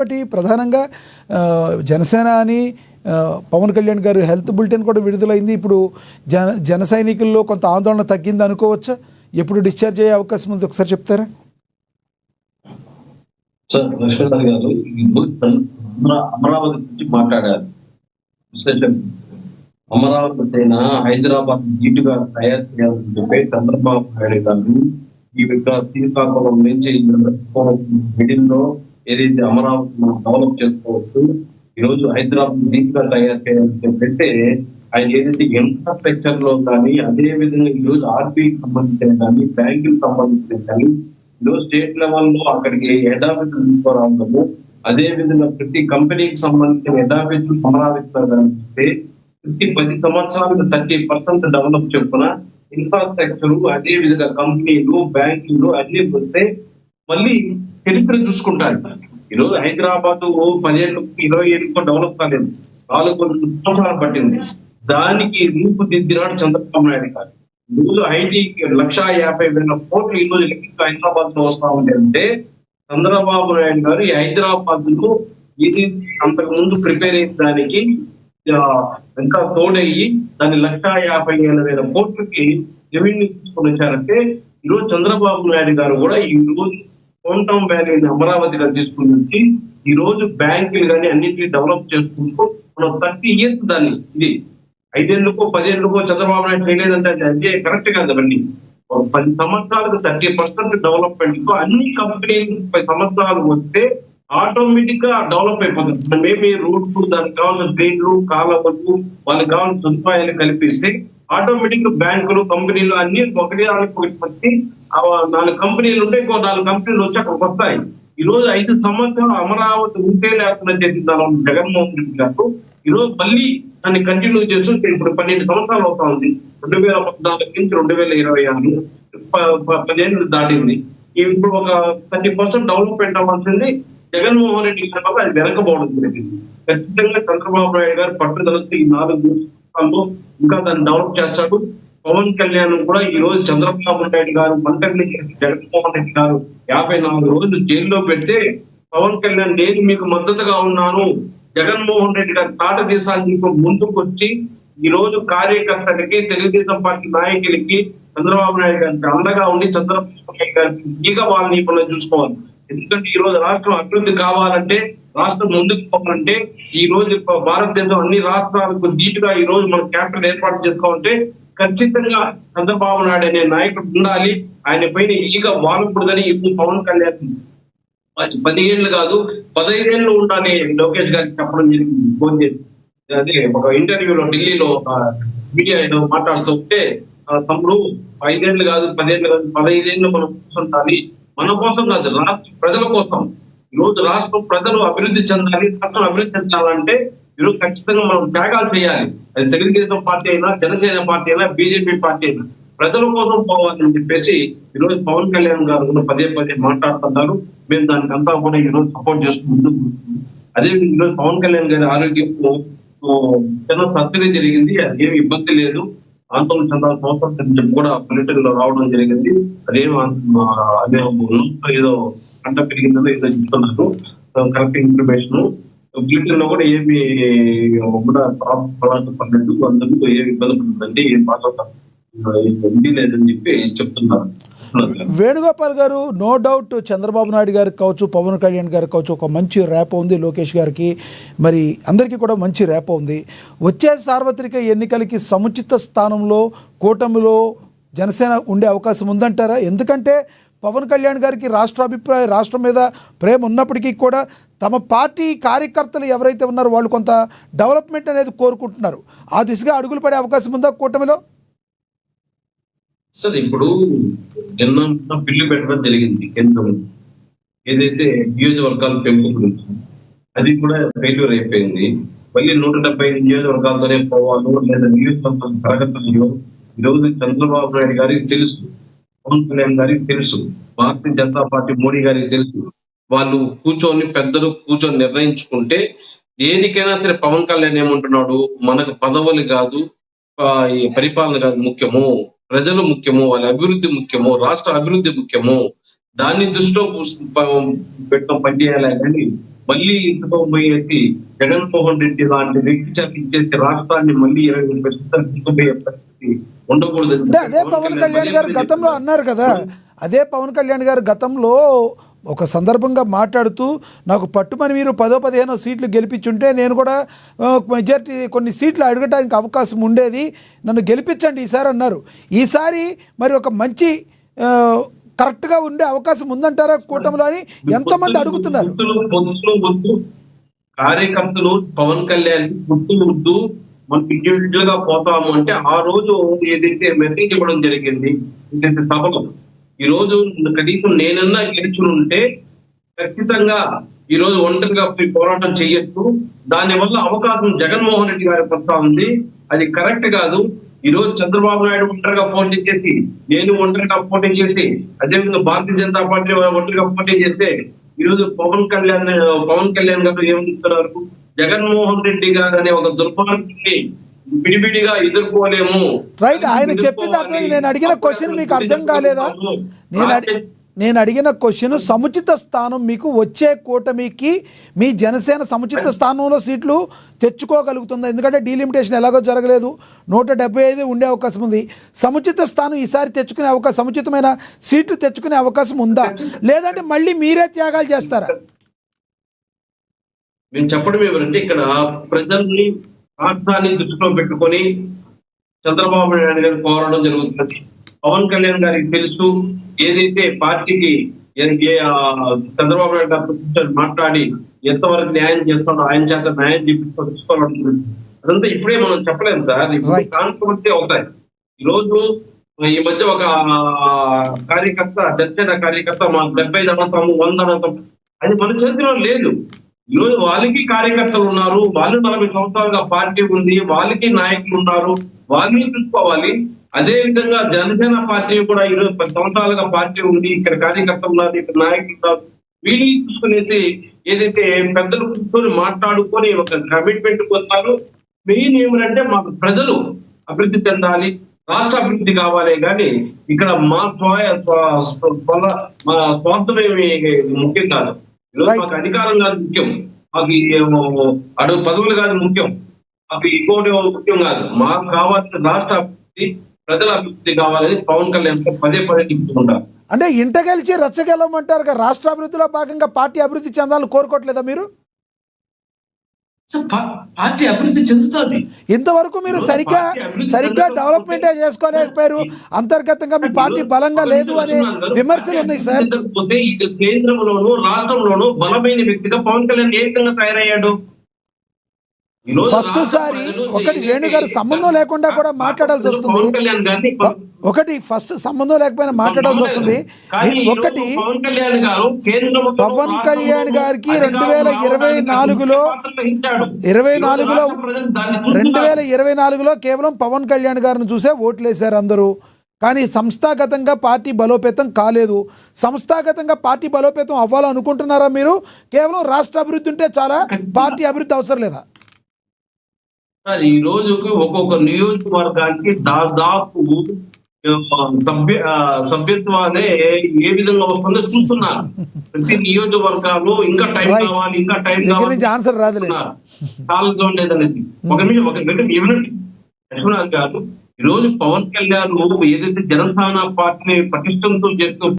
ఒకటి ప్రధానంగా జనసేన అని పవన్ కళ్యాణ్ గారు హెల్త్ బులెటిన్ కూడా విడుదలైంది. ఇప్పుడు జన సైనికుల్లో కొంత ఆందోళన తగ్గింది అనుకోవచ్చా? ఎప్పుడు డిశ్చార్జ్ అయ్యే అవకాశం ఉంది, ఒకసారి చెప్తారా? సార్ లక్ష్మణ్ గారు అమరావతి గురించి మాట్లాడారు. అమరావతి అయినా హైదరాబాద్ నీటుగా తయారు చేయాలని చెప్పి చంద్రబాబు నాయుడు గారు ఈ శ్రీకాకుళం నుంచి మిడిల్లో ఏదైతే అమరావతి మనం డెవలప్ చేసుకోవచ్చు, ఈ రోజు హైదరాబాద్ నీట్గా తయారు చేయాలని చెప్పి ఆయన ఏదైతే ఇన్ఫ్రాస్ట్రక్చర్ లో కానీ, అదే విధంగా ఈ రోజు ఆర్బీఐకి సంబంధించిన కానీ, బ్యాంకులకు సంబంధించిన కానీ, ఈరోజు స్టేట్ లెవెల్లో అక్కడికి హెడ్ ఆఫీసులు తీసుకురావడము, అదే విధంగా ప్రతి కంపెనీకి సంబంధించిన హెడ్ ఆఫీసులు అమరావతిలో కనిపిస్తే ప్రతి 10 సంవత్సరాలకు 30% డెవలప్ చెప్పున ఇన్ఫ్రాస్ట్రక్చర్, అదే విధంగా కంపెనీలు, బ్యాంకులు అన్ని వస్తే మళ్ళీ చరిత్ర చూసుకుంటారు. ఈరోజు హైదరాబాద్ 10 ఏళ్ళకు 20 ఏళ్ళకు డెవలప్ కాలేదు, 4 సంవత్సరాలు పట్టింది. దానికి రూపుదిద్దినాడు చంద్రబాబు నాయుడు గారు. ఈరోజు ఐటీకి 1,50,000 కోట్లు ఈ రోజు హైదరాబాద్ లో వస్తా ఉంటే చంద్రబాబు నాయుడు గారు ఈ హైదరాబాద్ లో ఇది అంతకు ముందు ప్రిపేర్ అయిన దానికి ఇంకా తోడయ్యి దాన్ని 1,50,000 కోట్లకి రెవెన్యూ తీసుకొని వచ్చారంటే ఈరోజు చంద్రబాబు నాయుడు గారు కూడా ఈ రోజు కోంటం వ్యాలీని అమరావతిగా తీసుకుని వచ్చి ఈ రోజు బ్యాంకులు కానీ అన్నింటినీ డెవలప్ చేసుకుంటూ మనం 30 years దాన్ని, ఇది 5 ఏళ్ళకో 10 ఏళ్ళకో చంద్రబాబు నాయుడు చేయలేదంటే అది కరెక్ట్ కాదండి. 10 సంవత్సరాలకు 30% డెవలప్మెంట్ తో అన్ని కంపెనీలు 10 సంవత్సరాలు వస్తే ఆటోమేటిక్ గా డెవలప్ అయిపోతుంది. మేబీ రోడ్లు, దానికి కావాల్సిన ట్రైన్లు, కాలువలు, వాళ్ళకి కావాల్సిన సదుపాయాలు కల్పిస్తే ఆటోమేటిక్ గా బ్యాంకులు, కంపెనీలు అన్ని ఒకటి వచ్చి 4 కంపెనీలు ఉంటే ఇంకో 4 కంపెనీలు వచ్చి అక్కడికి వస్తాయి. ఈ రోజు 5 సంవత్సరాలు అమరావతి ఉంటే లేకుండా చేసిన జగన్మోహన్ రెడ్డి గారు ఈ రోజు మళ్ళీ దాన్ని కంటిన్యూ చేస్తూ ఇప్పుడు 12 సంవత్సరాలు అవుతా ఉంది. 2014 నుంచి 2026 10 ఏళ్ళు దాటింది. ఇప్పుడు ఒక 30% డెవలప్మెంట్ అవ్వాల్సింది జగన్మోహన్ రెడ్డి గారి వల్ల అది వెనకపోవడం జరిగింది. ఖచ్చితంగా చంద్రబాబు నాయుడు గారు పట్టుదలతో ఈ 4 సంవత్సరాల్లో ఇంకా దాన్ని డెవలప్ చేస్తాడు. పవన్ కళ్యాణ్ కూడా ఈ రోజు చంద్రబాబు నాయుడు గారు మంత్రి జగన్మోహన్ రెడ్డి గారు 54 రోజులు జైల్లో పెడితే పవన్ కళ్యాణ్ నేను మీకు మద్దతుగా ఉన్నాను, జగన్మోహన్ రెడ్డి గారు తాట దేశానికి ముందుకు వచ్చి ఈ రోజు కార్యకర్తలకి, తెలుగుదేశం పార్టీ నాయకులకి చంద్రబాబు నాయుడు గారికి అండగా ఉండి చంద్రబాబు నాయుడు గారికి ఈగ వాళ్ళని ఇప్పుడు చూసుకోవాలి. ఎందుకంటే ఈ రోజు రాష్ట్రం అభివృద్ధి కావాలంటే, రాష్ట్రం ముందుకు పోవాలంటే ఈ రోజు భారతదేశం అన్ని రాష్ట్రాలకు ధీటుగా ఈ రోజు మనం క్యాపిటల్ ఏర్పాటు చేసుకోవాలంటే ఖచ్చితంగా చంద్రబాబు నాయుడు అనే నాయకుడు ఉండాలి. ఆయన పైన ఈగ వాలకూడదని ఇప్పుడు పవన్ కళ్యాణ్ 10 ఏళ్ళు కాదు 15 ఏళ్ళు ఉండాలి లోకేష్ గారికి చెప్పడం జరిగింది. ఫోన్ చేసి అదే ఒక ఇంటర్వ్యూలో ఢిల్లీలో మీడియా మాట్లాడుతుంటే, తమ్ముడు 5 ఏళ్ళు కాదు 10 ఏళ్ళు కాదు 15 ఏళ్ళు మనం కూర్చుంటాలి, మన కోసం కాదు రాష్ట్ర ప్రజల కోసం. ఈ రోజు రాష్ట్రం ప్రజలు అభివృద్ధి చెందాలి, రాష్ట్రం అభివృద్ధి చెందాలంటే ఈరోజు ఖచ్చితంగా మనం త్యాగాలు చేయాలి. అది తెలుగుదేశం పార్టీ అయినా, జనసేన పార్టీ అయినా, బీజేపీ పార్టీ అయినా ప్రజల కోసం పోవాలని చెప్పేసి ఈరోజు పవన్ కళ్యాణ్ గారు పదే మాట్లాడుతున్నారు. మేము దానికి అంతా కూడా ఈరోజు సపోర్ట్ చేస్తూ ముందుకు. అదే ఈరోజు పవన్ కళ్యాణ్ గారి ఆరోగ్యం చిన్న సర్జరీ జరిగింది, అది ఏమి ఇబ్బంది లేదు, ఆందోళన చెందాల్సిన అవసరం చెప్పి కూడా పొలిటికల్ లో రావడం జరిగింది. అదే ఏదో పంట పెరిగిందో ఏదో చెప్తున్నారు, కరెక్ట్ ఇన్ఫర్మేషన్. బ్రిటన్ లో కూడా ఏమి కూడా పడలేదు, అందుకు ఏమి ఇబ్బంది పడుతుందండి, ఏం బాగా లేదని చెప్పి చెప్తున్నారు. వేణుగోపాల్ గారు, నో డౌట్ చంద్రబాబు నాయుడు గారికి కావచ్చు, పవన్ కళ్యాణ్ గారికి కావచ్చు ఒక మంచి ర్యాప్ ఉంది, లోకేష్ గారికి మరి అందరికీ కూడా మంచి ర్యాప్ ఉంది. వచ్చే సార్వత్రిక ఎన్నికలకి సముచిత స్థానంలో కూటమిలో జనసేన ఉండే అవకాశం ఉందంటారా? ఎందుకంటే పవన్ కళ్యాణ్ గారికి రాష్ట్రం మీద ప్రేమ ఉన్నప్పటికీ కూడా తమ పార్టీ కార్యకర్తలు ఎవరైతే ఉన్నారో వాళ్ళు కొంత డెవలప్మెంట్ అనేది కోరుకుంటున్నారు. ఆ దిశగా అడుగులు పడే అవకాశం ఉందా కూటమిలో? సార్ ఇప్పుడు నిన్న బిల్లు పెట్టడం జరిగింది కేంద్రం, ఏదైతే నియోజకవర్గాల పెంపు గురించి, అది కూడా ఫెయిల్యూర్ అయిపోయింది. మళ్ళీ 170 నియోజకవర్గాలతోనే పోవాలో లేదా నియోజకవర్గాలు తరగతులు ఈరోజు చంద్రబాబు నాయుడు గారికి తెలుసు, పవన్ కళ్యాణ్ గారికి తెలుసు, భారతీయ జనతా పార్టీ మోడీ గారికి తెలుసు. వాళ్ళు పెద్దలు కూర్చొని నిర్ణయించుకుంటే దేనికైనా సరే పవన్ కళ్యాణ్ ఏమంటున్నాడు, మనకు పదవులు కాదు, పరిపాలన కాదు ముఖ్యము, ప్రజలు ముఖ్యము, వాళ్ళ అభివృద్ధి ముఖ్యము, రాష్ట్ర అభివృద్ధి ముఖ్యము, దాన్ని దృష్టిలో పెట్టడం పనిచేయాలి కానీ మళ్ళీ ఇంతతో పోయేసి జగన్మోహన్ రెడ్డి లాంటి వ్యక్తి చేసి రాష్ట్రాన్ని మళ్ళీ 20% తీసుకుపోయే పరిస్థితి ఉండకూడదు. అంటే అదే పవన్ కళ్యాణ్ గారు గతంలో అన్నారు కదా, అదే పవన్ కళ్యాణ్ గారు గతంలో ఒక సందర్భంగా మాట్లాడుతూ నాకు పట్టుమని మీరు 10-15 సీట్లు గెలిపించుంటే నేను కూడా మెజారిటీ కొన్ని సీట్లు అడగడానికి అవకాశం ఉండేది, నన్ను గెలిపించండి ఈసారి అన్నారు. ఈసారి మరి ఒక మంచి కరెక్ట్గా ఉండే అవకాశం ఉందంటారా కూటమిలో అని ఎంతోమంది అడుగుతున్నారు. కార్యకర్తలు పవన్ కళ్యాణ్ గుర్తు మనం ఇండివిజువల్ గా పోతాము అంటే ఆ రోజు ఏదైతే మెసేజ్ ఇవ్వడం జరిగింది ఏదైతే సభలో, ఈ రోజు కనీసం నేనన్నా గెలుచుని ఉంటే ఖచ్చితంగా ఈ రోజు ఒంటరిగా పోరాటం చేయొచ్చు, దానివల్ల అవకాశం జగన్మోహన్ రెడ్డి గారికి వస్తా ఉంది, అది కరెక్ట్ కాదు. ఈ రోజు చంద్రబాబు నాయుడు ఒంటరిగా పోటీ చేసి, నేను ఒంటరిగా పోటీ చేసి, అదేవిధంగా భారతీయ జనతా పార్టీ ఒంటరిగా పోటీ చేస్తే ఈ రోజు పవన్ కళ్యాణ్ గారు ఏమంటున్నారు, జగన్మోహన్ రెడ్డి గారు అనే ఒక దుర్మార్గాన్ని విడివిడిగా ఎదుర్కోలేము. రైట్, ఆయన చెప్పింది అర్థం. నేను అడిగిన క్వశ్చన్ మీకు అర్థం కాలేదా? నేను అడిగిన క్వశ్చన్ సముచిత స్థానం మీకు వచ్చే కూటమికి మీ జనసేన సముచిత స్థానంలో సీట్లు తెచ్చుకోగలుగుతుందా? ఎందుకంటే డీలిమిటేషన్ ఎలాగో జరగలేదు, 175 ఉండే అవకాశం ఉంది. సముచిత స్థానం ఈసారి తెచ్చుకునే అవకాశం, సముచితమైన సీట్లు తెచ్చుకునే అవకాశం ఉందా, లేదంటే మళ్ళీ మీరే త్యాగాలు చేస్తారా? మేము చెప్పడం ఏమంటే ఇక్కడ ప్రజల్ని రాష్ట్రాన్ని దృష్టిలో పెట్టుకొని చంద్రబాబు నాయుడు గారు పోరాటం జరుగుతున్నది. పవన్ కళ్యాణ్ గారికి తెలుసు ఏదైతే పార్టీకి చంద్రబాబు నాయుడు గారు మాట్లాడి ఎంతవరకు న్యాయం చేస్తాడో ఆయన చేత న్యాయం తీసుకోవాలనుకుంటుంది. అదంతా ఇప్పుడే మనం చెప్పలేము సార్, ఇప్పుడు కాన్ఫరెన్స్ అవుతాయి. ఈ రోజు ఈ మధ్య ఒక కార్యకర్త జనసేన కార్యకర్త మా 70 అనవుతాము 100 అనవుతాము అది మన చేతిలో లేదు. ఈ రోజు వాళ్ళకి కార్యకర్తలు ఉన్నారు, వాళ్ళు 40 సంవత్సరాలుగా పార్టీ ఉంది, వాళ్ళకి నాయకులు ఉన్నారు, వాళ్ళని చూసుకోవాలి. అదే విధంగా జనసేన పార్టీ కూడా 20 సంవత్సరాలుగా పార్టీ ఉంది, ఇక్కడ కార్యకర్తలు ఉన్నారు, ఇక్కడ నాయకులు ఉన్నారు, వీళ్ళని చూసుకునేసి ఏదైతే పెద్దలు కూర్చొని మాట్లాడుకొని ఒక కమిట్మెంట్ పొందారు. మెయిన్ ఏమిటంటే మాకు ప్రజలు అభివృద్ధి చెందాలి, రాష్ట్ర అభివృద్ధి కావాలి, కానీ ఇక్కడ మా స్వార్థమేమి ముఖ్యం కాదు. ఈరోజు మాకు అధికారం కాదు ముఖ్యం, మాకు అడుగు పదవులు కాదు ముఖ్యం, మాకు ఇంకోటి ముఖ్యం కాదు. మాకు కావాల్సిన రాష్ట్ర అభివృద్ధి, ప్రజల అభివృద్ధి కావాలని పవన్ కళ్యాణ్ పదే చెప్తుంటారు. అంటే ఇంట గెలిచి రచ్చగెలమంటారు కదా, రాష్ట్ర అభివృద్ధిలో భాగంగా పార్టీ అభివృద్ధి చెందాలని కోరుకోవట్లేదా మీరు? పార్టీ అభివృద్ధి చెందుతుంది. ఇంతవరకు మీరు సరిగ్గా డెవలప్మెంట్ చేసుకోలేకపోయారు, అంతర్గతంగా మీ పార్టీ బలంగా లేదు అనే విమర్శలు ఉన్నాయి సార్. కేంద్రంలోనూ రాష్ట్రంలోనూ బలమైన వ్యక్తిగా పవన్ కళ్యాణ్ ఏ విధంగా తయారయ్యాడు? ఫస్ట్ సారి ఒకటి వేణుగారు సంబంధం లేకుండా కూడా మాట్లాడాల్సి వస్తుంది, ఒకటి ఫస్ట్ సంబంధం లేకపోయినా మాట్లాడాల్సి వస్తుంది. ఒకటి పవన్ కళ్యాణ్ గారికి 2024లో కేవలం పవన్ కళ్యాణ్ గారిని చూసే ఓట్లేశారు అందరూ, కానీ సంస్థాగతంగా పార్టీ బలోపేతం కాలేదు. సంస్థాగతంగా పార్టీ బలోపేతం అవ్వాలనుకుంటున్నారా మీరు? కేవలం రాష్ట్ర అభివృద్ధి ఉంటే చాలా, పార్టీ అభివృద్ధి అవసరం లేదా? ఈ రోజుకి ఒక్కొక్క నియోజకవర్గానికి దాదాపు సభ్యత్వాలే ఏ విధంగా వస్తుందో చూస్తున్నారు. ప్రతి నియోజకవర్గాలు ఇంకా టైం కావాలి, ఇంకా టైం కావాలి, ఆన్సర్ రాదు లేదనేది. ఒక నిమిషం ఏమిటంటే లక్ష్మణ్ గారు, ఈ రోజు పవన్ కళ్యాణ్ ఏదైతే జనసేన పార్టీని పటిష్టంతో చేస్తూ